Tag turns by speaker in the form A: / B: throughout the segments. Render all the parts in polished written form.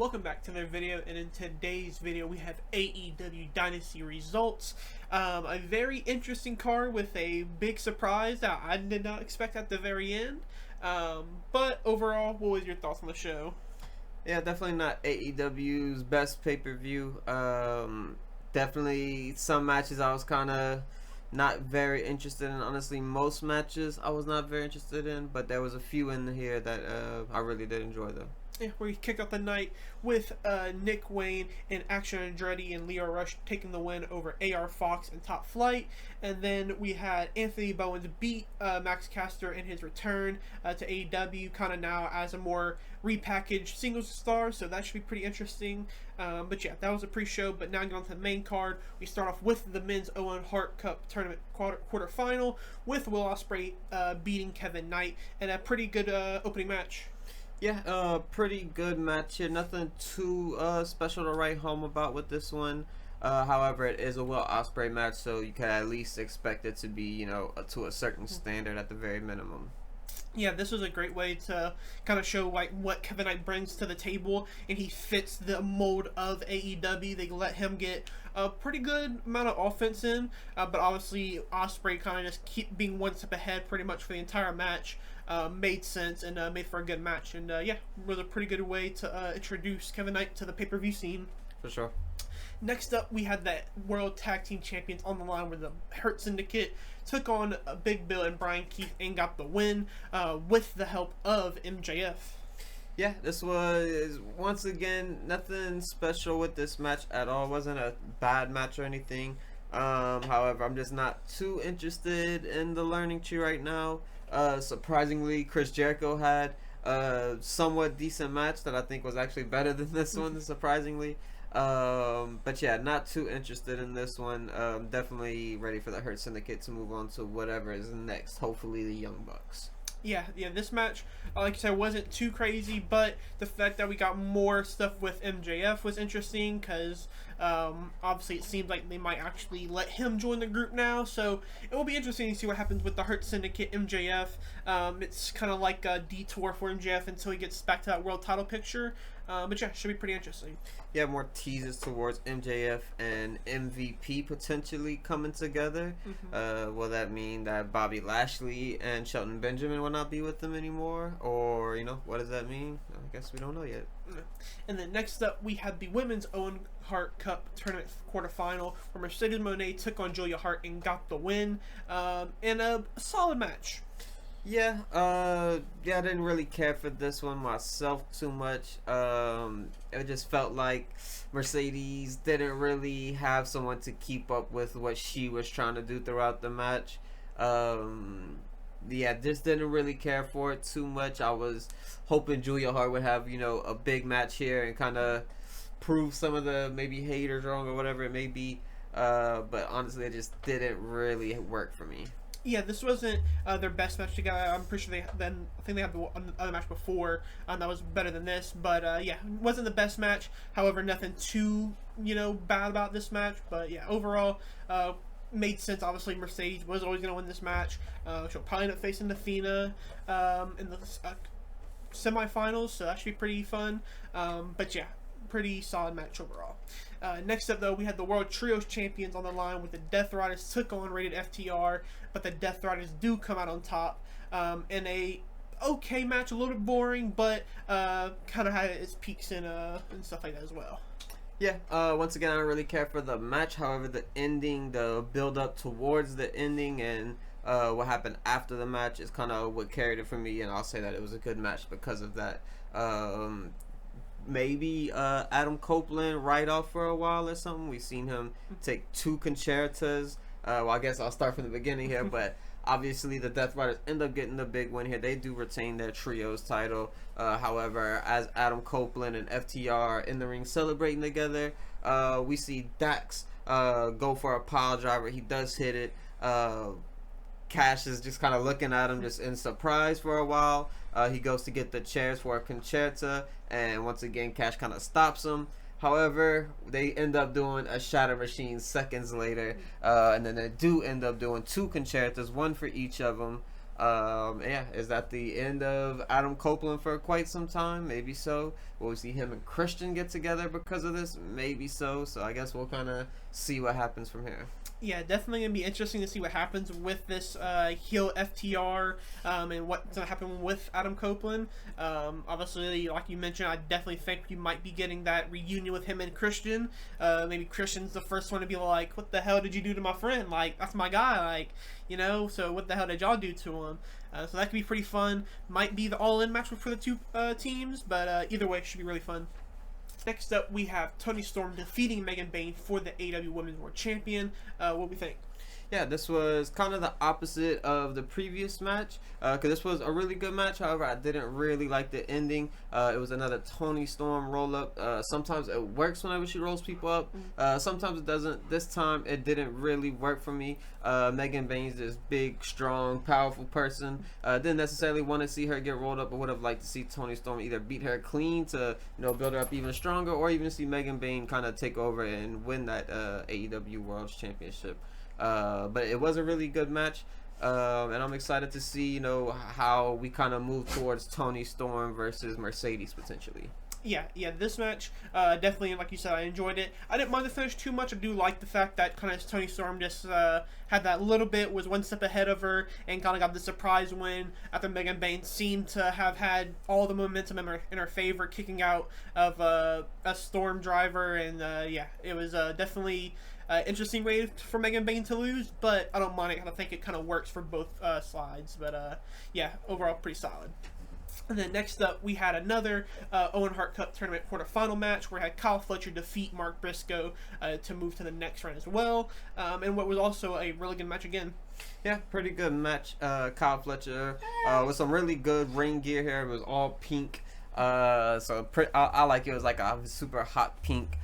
A: welcome back to another video, and in today's video we have AEW Dynasty results. A very interesting card with a big surprise that I did not expect at the very end. But overall, what was your thoughts on the show?
B: Yeah, definitely not AEW's best pay-per-view. Definitely some matches I was kind of not very interested in. Honestly, most matches I was not very interested in, but there was a few in here that I really did enjoy though.
A: Yeah, we kicked off the night with Nick Wayne and Action Andretti and Leo Rush taking the win over AR Fox and Top Flight. And then we had Anthony Bowens beat Max Caster in his return to AEW, kind of now as a more repackaged singles star, so that should be pretty interesting. But yeah, that was a pre-show, but now getting on to the main card. We start off with the Men's Owen Hart Cup Tournament quarterfinal with Will Ospreay beating Kevin Knight in a pretty good opening match.
B: Yeah, pretty good match here. Nothing too special to write home about with this one. However, it is a Will Ospreay match, so you can at least expect it to be, to a certain standard at the very minimum.
A: Yeah, this was a great way to kind of show what Kevin Knight brings to the table, and he fits the mold of AEW. They let him get a pretty good amount of offense in, but obviously Ospreay kind of just keep being one step ahead pretty much for the entire match. Made sense and made for a good match, and yeah, was a pretty good way to introduce Kevin Knight to the pay-per-view scene.
B: For sure.
A: Next up, we had the World Tag Team Champions on the line, where the Hurt Syndicate took on Big Bill and Brian Keith and got the win with the help of MJF.
B: Yeah, this was, once again, nothing special with this match at all. It wasn't a bad match or anything. However, I'm just not too interested in the learning tree right now. Surprisingly, Chris Jericho had a somewhat decent match that I think was actually better than this one, surprisingly. But yeah, not too interested in this one. Definitely ready for the Hurt Syndicate to move on to whatever is next. Hopefully the Young Bucks.
A: Yeah, this match, like I said, wasn't too crazy, but the fact that we got more stuff with MJF was interesting, because obviously it seems like they might actually let him join the group now, so it will be interesting to see what happens with the Hurt Syndicate MJF. It's kind of like a detour for MJF until he gets back to that world title picture, but yeah, should be pretty interesting.
B: Yeah, more teases towards MJF and MVP potentially coming together. Will that mean that Bobby Lashley and Shelton Benjamin will not be with them anymore? Or, what does that mean? I guess we don't know yet.
A: And then next up, we had the Women's Owen Hart Cup Tournament quarterfinal, where Mercedes Moné took on Julia Hart and got the win in a solid match.
B: Yeah, I didn't really care for this one myself too much. It just felt like Mercedes didn't really have someone to keep up with what she was trying to do throughout the match. Yeah, just didn't really care for it too much. I was hoping Julia Hart would have, a big match here and kind of prove some of the maybe haters wrong or whatever it may be. But honestly, it just didn't really work for me.
A: Yeah, this wasn't their best match together. I'm pretty sure I think they had the other match before that was better than this. But yeah, it wasn't the best match. However, nothing too bad about this match. But yeah, overall, made sense. Obviously, Mercedes was always going to win this match. She'll probably end up facing Athena in the semifinals, so that should be pretty fun. But yeah, pretty solid match overall. Next up, though, we had the World Trios Champions on the line, with the Death Riders took on Rated FTR, but the Death Riders do come out on top in a okay match, a little bit boring, but kind of had its peaks and stuff like that as well.
B: Yeah, once again, I don't really care for the match. However, the ending, the build-up towards the ending, and what happened after the match is kind of what carried it for me, and I'll say that it was a good match because of that. Maybe Adam Copeland write off for a while or something. We've seen him take 2 concertas. Well, I guess I'll start from the beginning here, but obviously the Death Riders end up getting the big win here. They do retain their trios title. However, as Adam Copeland and FTR are in the ring celebrating together, we see Dax go for a pile driver. He does hit it. Cash is just kind of looking at him just in surprise for a while. He goes to get the chairs for a concerta, and once again Cash kind of stops him. However, they end up doing a Shatter Machine seconds later, and then they do end up doing 2 concertas, one for each of them. Yeah, is that the end of Adam Copeland for quite some time? Maybe so. Will we see him and Christian get together because of this? Maybe so. So I guess we'll kind of see what happens from here.
A: Yeah, definitely gonna be interesting to see what happens with this heel FTR and what's gonna happen with Adam Copeland. Obviously, like you mentioned, I definitely think you might be getting that reunion with him and Christian. Maybe Christian's the first one to be like, "What the hell did you do to my friend? Like, that's my guy. Like, you know. So what the hell did y'all do to him?" So that could be pretty fun. Might be the all-in match for the two teams, but either way, it should be really fun. Next up, we have Toni Storm defeating Megan Bayne for the AEW Women's World Champion. What do we think?
B: Yeah, this was kind of the opposite of the previous match, because this was a really good match. However, I didn't really like the ending. It was another Toni Storm roll-up. Sometimes it works whenever she rolls people up. Sometimes it doesn't. This time, it didn't really work for me. Megan Bayne's this big, strong, powerful person. Didn't necessarily want to see her get rolled up, but would have liked to see Toni Storm either beat her clean to build her up even stronger, or even see Megan Bayne kind of take over and win that AEW World Championship. But it was a really good match, and I'm excited to see how we kind of move towards Toni Storm versus Mercedes potentially.
A: Yeah, this match, definitely, like you said, I enjoyed it. I didn't mind the finish too much. I do like the fact that kind of Toni Storm just had that little bit, was one step ahead of her, and kind of got the surprise win after Megan Bayne seemed to have had all the momentum in her favor, kicking out of a Storm driver, and yeah, it was definitely interesting way for Megan Bayne to lose, but I don't mind it. I think it kind of works for both sides, but yeah, overall pretty solid. And then next up, we had another Owen Hart Cup tournament quarterfinal match where we had Kyle Fletcher defeat Mark Briscoe to move to the next round as well. And what was also a really good match again.
B: Yeah, pretty good match. Kyle Fletcher with some really good ring gear here. It was all pink. So I like it. It was like a super hot pink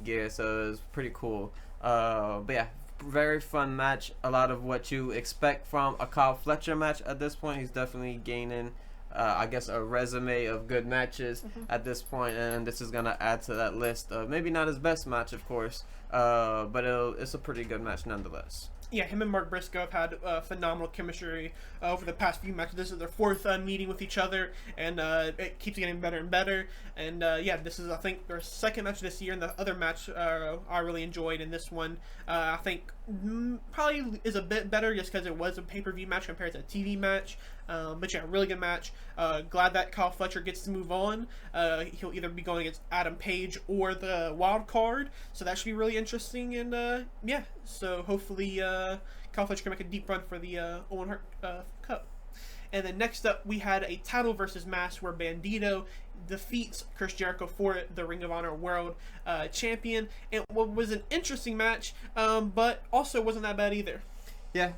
B: gear, so it was pretty cool. But yeah, very fun match. A lot of what you expect from a Kyle Fletcher match at this point. He's definitely gaining I guess a resume of good matches at this point, and this is gonna add to that list of maybe not his best match, of course, but it's a pretty good match nonetheless.
A: Yeah, him and Mark Briscoe have had phenomenal chemistry over the past few matches. This is their fourth meeting with each other, and it keeps getting better and better. And yeah, this is, I think, their second match this year, and the other match I really enjoyed. And this one, I think, probably is a bit better just because it was a pay-per-view match compared to a TV match. But yeah, really good match. Glad that Kyle Fletcher gets to move on. He'll either be going against Adam Page or the wild card, so that should be really interesting. And yeah, so hopefully Kyle Fletcher can make a deep run for the Owen Hart Cup. And then next up, we had a title versus match where Bandito defeats Chris Jericho for the Ring of Honor World Champion. And what was an interesting match, but also wasn't that bad either.
B: Yeah,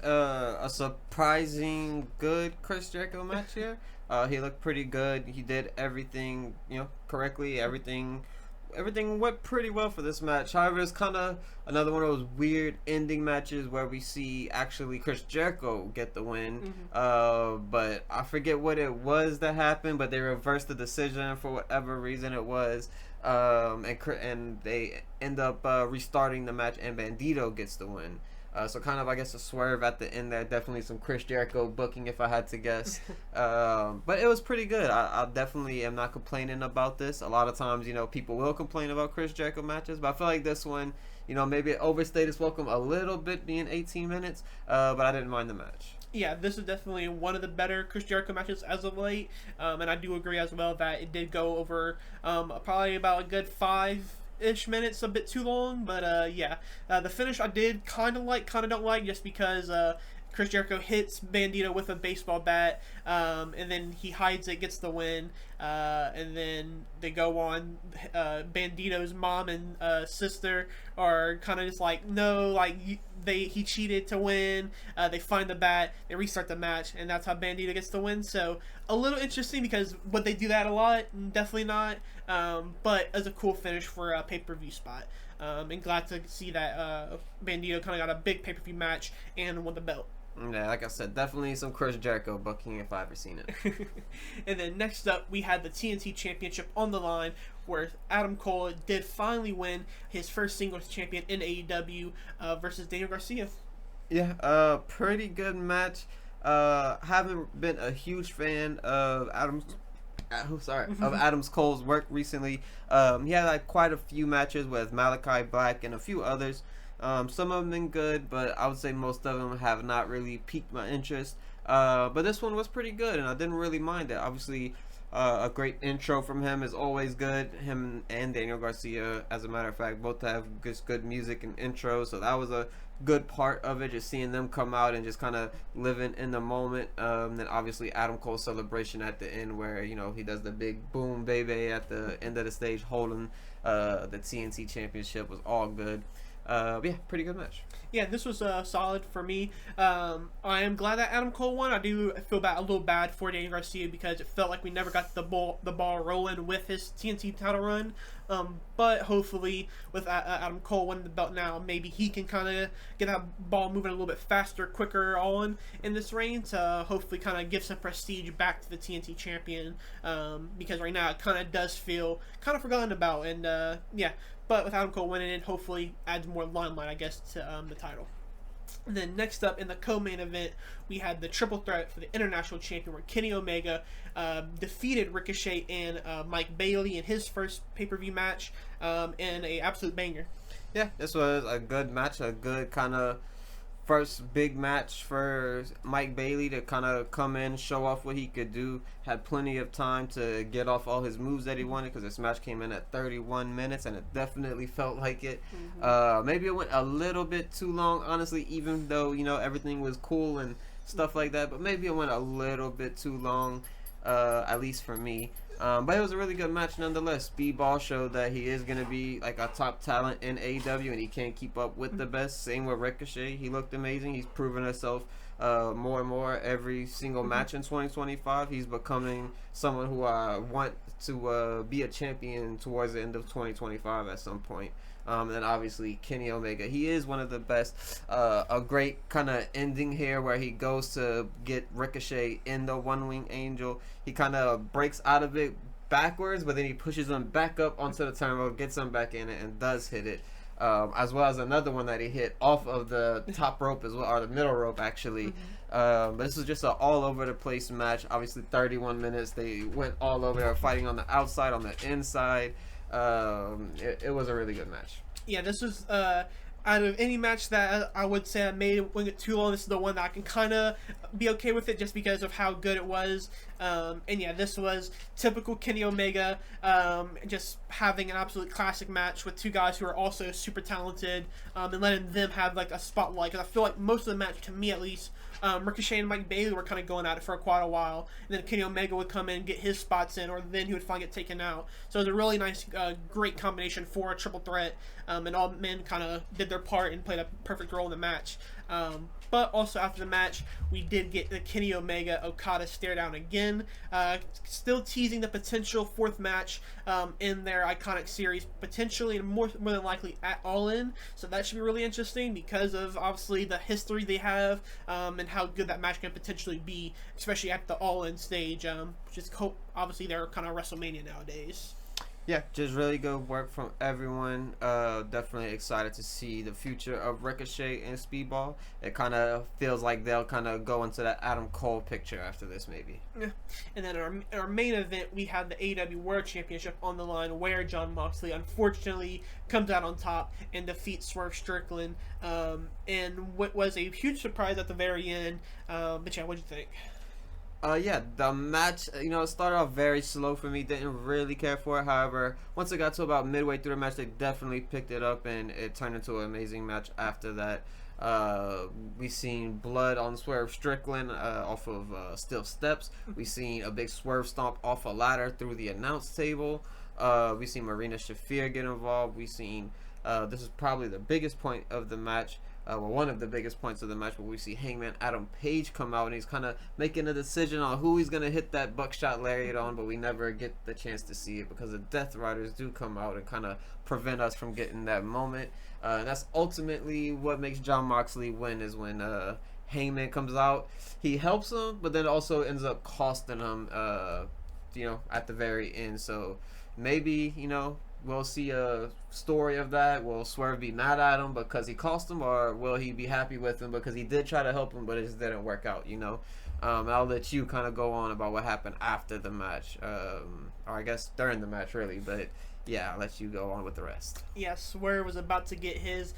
B: a surprising good Chris Jericho match here. He looked pretty good. He did everything, correctly. Everything went pretty well for this match. However, it's kind of another one of those weird ending matches where we see actually Chris Jericho get the win. But I forget what it was that happened, but they reversed the decision for whatever reason it was. And they end up restarting the match, and Bandito gets the win. So kind of, I guess, a swerve at the end there. Definitely some Chris Jericho booking, if I had to guess. But it was pretty good. I definitely am not complaining about this. A lot of times, people will complain about Chris Jericho matches, but I feel like this one, maybe it overstayed its welcome a little bit, being 18 minutes. But I didn't mind the match.
A: Yeah, this is definitely one of the better Chris Jericho matches as of late. And I do agree as well that it did go over probably about a good 5-ish minutes, a bit too long, but yeah, the finish I did kind of like, kind of don't like, just because Chris Jericho hits Bandito with a baseball bat, and then he hides it, gets the win, and then they go on. Bandito's mom and sister are kind of just like, no, like he cheated to win. They find the bat, they restart the match, and that's how Bandito gets the win. So a little interesting, because would they do that a lot? Definitely not. But as a cool finish for a pay-per-view spot. And glad to see that Bandito kind of got a big pay-per-view match and won the belt.
B: Yeah, like I said, definitely some Chris Jericho booking if I ever seen it.
A: And then next up, we had the TNT Championship on the line, where Adam Cole did finally win his first singles champion in AEW versus Daniel Garcia.
B: Yeah, pretty good match. Haven't been a huge fan of Adams Cole's work recently. He had like quite a few matches with Malachi Black and a few others. Some of them been good, but I would say most of them have not really piqued my interest. But this one was pretty good, and I didn't really mind it. Obviously, a great intro from him is always good. Him and Daniel Garcia, as a matter of fact, both have good music and intros, so that was a good part of it, just seeing them come out and just kind of living in the moment. Then obviously Adam Cole's celebration at the end, where he does the big boom baby at the end of the stage holding the TNT championship, was all good. Yeah, pretty good match.
A: Yeah, this was solid for me. I am glad that Adam Cole won. I do feel a little bad for Daniel Garcia because it felt like we never got the ball rolling with his TNT title run. But hopefully with Adam Cole winning the belt now, maybe he can kind of get that ball moving a little bit faster, quicker on in this reign to hopefully kind of give some prestige back to the TNT champion. Because right now it kind of does feel kind of forgotten about. And yeah. But with Adam Cole winning it, hopefully adds more limelight, I guess, to the title. And then next up in the co-main event, we had the triple threat for the international champion, where Kenny Omega defeated Ricochet and Mike Bailey in his first pay-per-view match in a absolute banger.
B: Yeah, this was a good match, a good kind of first big match for Mike Bailey to kind of come in, show off what he could do. Had plenty of time to get off all his moves that he wanted, because this match came in at 31 minutes, and it definitely felt like it. Maybe it went a little bit too long, honestly, even though, everything was cool and stuff like that, but maybe it went a little bit too long, at least for me. But it was a really good match nonetheless. Speedball showed that he is going to be like a top talent in AEW, and he can't keep up with the best. Same with Ricochet. He looked amazing. He's proven himself more and more every single match in 2025. He's becoming someone who I want to be a champion towards the end of 2025 at some point. And then obviously Kenny Omega, he is one of the best. A great kind of ending here where he goes to get Ricochet in the One Wing Angel. He kind of breaks out of it backwards, but then he pushes him back up onto the turnbuckle, gets him back in it, and does hit it. As well as another one that he hit off of the top rope as well, or the middle rope actually. But this was just an all over the place match. Obviously 31 minutes. They went all over. They were fighting on the outside, on the inside. It was a really good match.
A: Yeah, this was out of any match that I would say I made it went too long, this is the one that I can kind of be okay with it just because of how good it was. And yeah, this was typical Kenny Omega, just having an absolute classic match with two guys who are also super talented, and letting them have like a spotlight. Because I feel like most of the match, to me at least, Ricochet and Mike Bailey were kind of going at it for quite a while, and then Kenny Omega would come in and get his spots in, or then he would finally get taken out. So it was a really nice, great combination for a triple threat, and all men kind of did their part and played a perfect role in the match. But also after the match, we did get the Kenny Omega Okada stare down again, still teasing the potential fourth match in their iconic series, potentially and more than likely at All In. So that should be really interesting because of obviously the history they have, and how good that match can potentially be, especially at the All In stage. Just hope obviously they're kind of WrestleMania nowadays.
B: Yeah, just really good work from everyone. Definitely excited to see the future of Ricochet and Speedball. It kind of feels like they'll kind of go into that Adam Cole picture after this, maybe.
A: Yeah. And then our main event, we had the AEW World Championship on the line, where Jon Moxley unfortunately comes out on top and defeats Swerve Strickland. And what was a huge surprise at the very end. But yeah, what'd you think?
B: Yeah, the match, it started off very slow for me. Didn't really care for it. However, once it got to about midway through the match, they definitely picked it up, and it turned into an amazing match after that. We seen blood on Swerve Strickland off of steel steps. We seen a big swerve stomp off a ladder through the announce table. We seen Marina Shafir get involved. We seen, this is probably the biggest point of the match. One of the biggest points of the match, where we see Hangman Adam Page come out, and he's kind of making a decision on who he's going to hit that buckshot lariat on, but we never get the chance to see it because the Death Riders do come out and kind of prevent us from getting that moment. And that's ultimately what makes Jon Moxley win, is when Hangman comes out. He helps him, but then also ends up costing him, at the very end. So maybe, we'll see a story of that. Will Swerve be mad at him because he cost him, or will he be happy with him because he did try to help him, but it just didn't work out? I'll let you kind of go on about what happened after the match, or I guess during the match, really. But yeah, I'll let you go on with the rest.
A: Yeah, Swerve was about to get his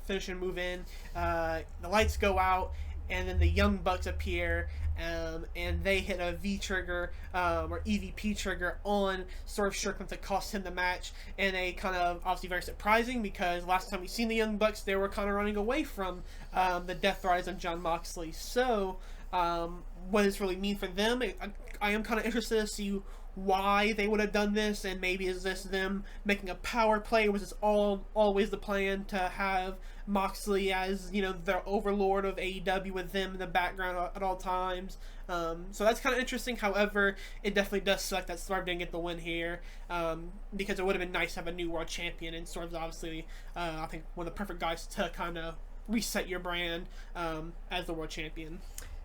A: finishing move in. The lights go out, and then the Young Bucks appear, and they hit a V trigger or EVP trigger on Swerve Strickland to cost him the match. And they kind of obviously very surprising because last time we seen the Young Bucks, they were kind of running away from the Death Riders and Jon Moxley. So what does this really mean for them? I am kind of interested to see why they would have done this, and maybe is this them making a power play? Was this always the plan to have Moxley as the overlord of AEW with them in the background at all times? So that's kind of interesting. However, it definitely does suck that Swerve didn't get the win here, because it would have been nice to have a new world champion, and Swerve's obviously I think one of the perfect guys to kind of reset your brand as the world champion.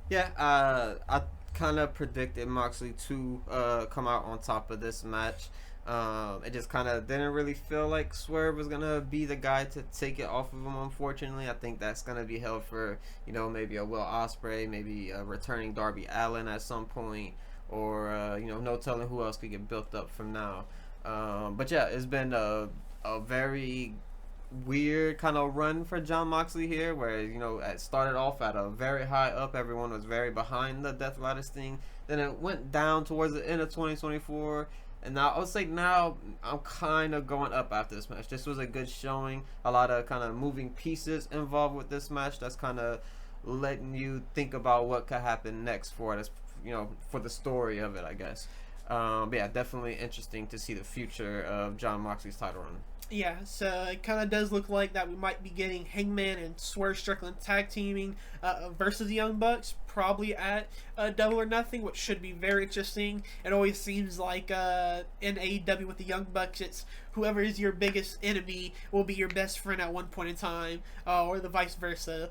B: Yeah, I kind of predicted Moxley to come out on top of this match. It just kind of didn't really feel like Swerve was gonna be the guy to take it off of him. Unfortunately, I think that's gonna be held for maybe a Will Ospreay, maybe a returning Darby Allin at some point, or no telling who else could get built up from now. But yeah, it's been a very weird kind of run for Jon Moxley here, where it started off at a very high up, everyone was very behind the Death Riders thing, then it went down towards the end of 2024, and now I would say now I'm kind of going up after this match. This was a good showing, a lot of kind of moving pieces involved with this match that's kind of letting you think about what could happen next for this, for the story of it, I guess. But yeah, definitely interesting to see the future of Jon Moxley's title run.
A: Yeah, so it kind of does look like that we might be getting Hangman and Swerve Strickland tag teaming versus the Young Bucks, probably at Double or Nothing, which should be very interesting. It always seems like in AEW with the Young Bucks, it's whoever is your biggest enemy will be your best friend at one point in time, or the vice versa,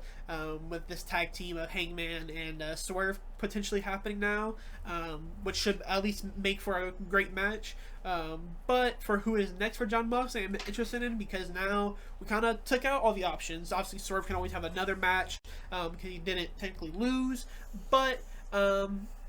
A: with this tag team of Hangman and Swerve potentially happening now, which should at least make for a great match. But for who is next for Jon Moxley, I'm interested in, because now we kind of took out all the options. Obviously, Swerve can always have another match because he didn't technically lose, but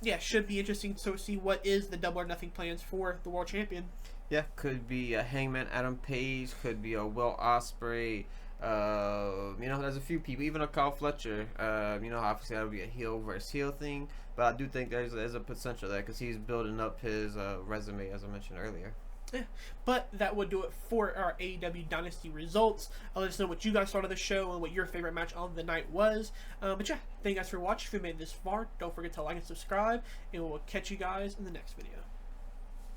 A: yeah, should be interesting to see what is the Double or Nothing plans for the world champion.
B: Yeah, could be a Hangman Adam Page, could be a Will Ospreay. There's a few people, even a Kyle Fletcher. Obviously that would be a heel versus heel thing, but I do think there's a potential there because he's building up his resume, as I mentioned earlier.
A: Yeah, but that would do it for our AEW Dynasty results. Let us know what you guys thought of the show and what your favorite match on the night was. But yeah, thank you guys for watching. If you made it this far, don't forget to like and subscribe, and we'll catch you guys in the next video.